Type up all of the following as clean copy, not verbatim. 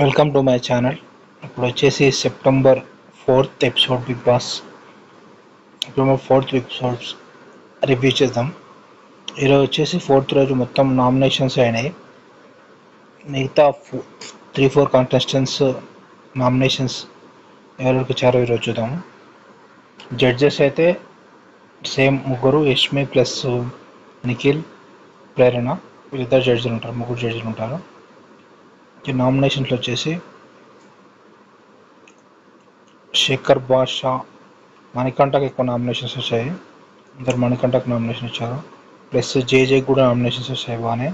Welcome to my channel. ఇప్పుడు వచ్చేసి September 4th episode big boss. ఇప్పుడు 4th ఎపిసోడ్స్ రివ్యూ చేద్దాం. ఈరోజు వచ్చేసి 4th రోజు మొత్తం నామినేషన్స్ అయినాయి. మిగతా 3-4 కంటెస్టెంట్స్ నామినేషన్స్ ఎవరికి ఇచ్చారో ఈరోజు చూద్దాము. జడ్జెస్ అయితే సేమ్ ముగ్గురు, యష్మి ప్లస్ నిఖిల్, ప్రేరణ, వీళ్ళిద్దరు జడ్జిలు ఉంటారు, ముగ్గురు జడ్జిలు ఉంటారు. ఈ నామినేషన్స్లో వచ్చేసి శేఖర్ బాషా, మణికంఠకి ఎక్కువ నామినేషన్స్ వచ్చాయి. అందరు మణికంఠకు నామినేషన్ ఇచ్చారు. ప్లస్ జేజే కూడా నామినేషన్స్ వచ్చాయి బాగానే.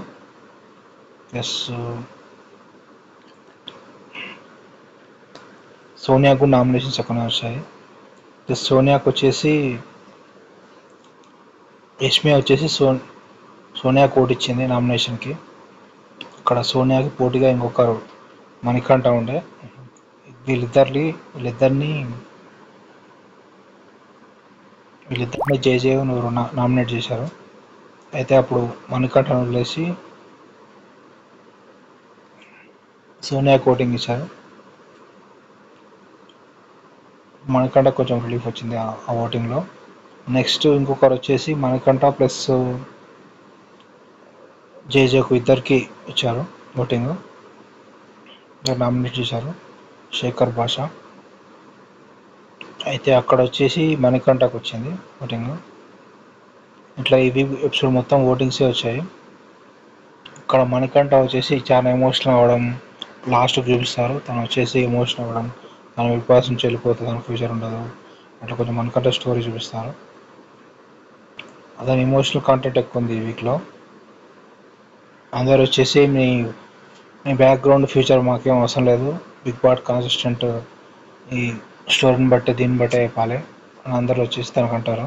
ప్లస్ సోనియాకు కూడా నామినేషన్స్ ఎక్కువనే వచ్చాయి. ప్లస్ సోనియాకు వచ్చేసి యష్మి వచ్చేసి సోనియా కోట్ ఇచ్చింది నామినేషన్కి. అక్కడ సోనియాకి పోటీగా ఇంకొకరు మణికంఠ ఉండే. వీళ్ళిద్దరిని జేజే నామినేట్ చేశారు. అయితే అప్పుడు మణికంఠను వదిలేసి సోనియా కోటింగ్ ఇచ్చారు. మణికంఠ కొంచెం రిలీఫ్ వచ్చింది ఆ ఓటింగ్లో. నెక్స్ట్ ఇంకొకరు వచ్చేసి మణికంఠ ప్లస్ జేజేకు ఇద్దరికి ఇచ్చారు ఓటింగ్, నామినేట్ చేశారు శేఖర్ బాషా. అయితే అక్కడ వచ్చేసి మణికంఠకు వచ్చింది ఓటింగ్. ఇట్లా ఇవి ఎపిసోడ్ మొత్తం ఓటింగ్సే వచ్చాయి. ఇక్కడ మణికంఠ వచ్చేసి చాలా ఎమోషనల్ అవ్వడం లాస్ట్కి చూపిస్తారు. తను వచ్చేసి ఎమోషనల్ అవ్వడం, తను బిగ్ బాస్ నుంచి వెళ్ళిపోతే తన ఫ్యూచర్ ఉండదు, అట్లా కొంచెం మణికంఠ స్టోరీ చూపిస్తారు. అతని ఎమోషనల్ కాంటెంట్ ఎక్కువ ఉంది ఈ వీక్లో. అందరు వచ్చేసి మీ బ్యాక్గ్రౌండ్ ఫ్యూచర్ మాకేం అవసరం లేదు, బిగ్ బాస్ కన్సిస్టెంట్ ఈ స్టోరీని బట్టి దీన్ని బట్టే చెప్పాలి అని అందరూ వచ్చేసి తనకు అంటారు.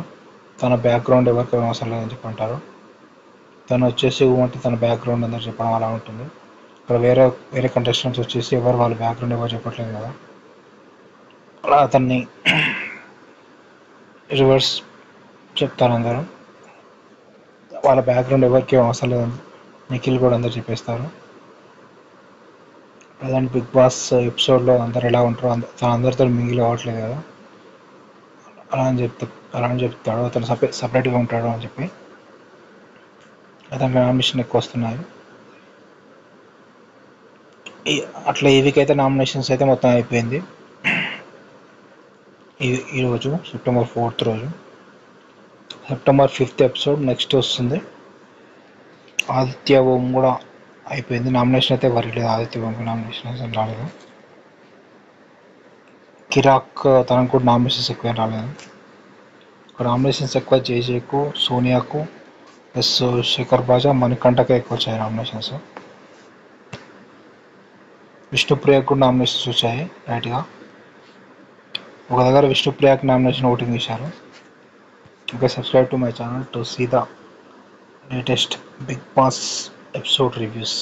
తన బ్యాక్గ్రౌండ్ ఎవరికేం అవసరం లేదని చెప్పి అంటారు. తను వచ్చేసి అంటే తన బ్యాక్గ్రౌండ్ అందరు చెప్పడం అలా ఉంటుంది. ఇక్కడ వేరే కంటెస్టెంట్స్ వచ్చేసి ఎవరు వాళ్ళ బ్యాక్గ్రౌండ్ ఎవరు చెప్పట్లేదు కదా, అలా అతన్ని రివర్స్ చెప్తారు అందరూ. వాళ్ళ బ్యాక్గ్రౌండ్ ఎవరికి అవసరం లేదని నిఖిల్ కూడా అందరు చెప్పేస్తారు. ప్రజెంట్ బిగ్ బాస్ ఎపిసోడ్లో అందరు ఎలా ఉంటారో తను అందరితో మింగిల్ అవ్వట్లేదు కదా, అలా అని చెప్తాడు. అతను సపరేట్గా ఉంటాడు అని చెప్పి. అతనికి నామినేషన్ ఎక్కువ వస్తున్నాయి. అట్లా ఈ వీక్ అయితే నామినేషన్స్ అయితే మొత్తం అయిపోయింది. ఈరోజు సెప్టెంబర్ 4th రోజు. సెప్టెంబర్ 5th ఎపిసోడ్ నెక్స్ట్ వస్తుంది. ఆదిత్య ఓం కూడా అయిపోయింది. నామినేషన్ అయితే వరలేదు, ఆదిత్య ఓంకి నామినేషన్ అయితే రాలేదు. కిరాక్ తనకు కూడా నామినేషన్స్ ఎక్కువ రాలేదు. ఇక్కడ నామినేషన్స్ ఎక్కువ జేజేకు, సోనియాకు ప్లస్ శేఖర్ బాజా, మణికంఠకే ఎక్కువ వచ్చాయి నామినేషన్స్. విష్ణుప్రియకు కూడా నామినేషన్స్ వచ్చాయి రైట్గా. ఒక దగ్గర విష్ణుప్రియకి నామినేషన్ ఓటింగ్ చేశారు. Okay, subscribe to my channel to see the latest Big Boss episode reviews.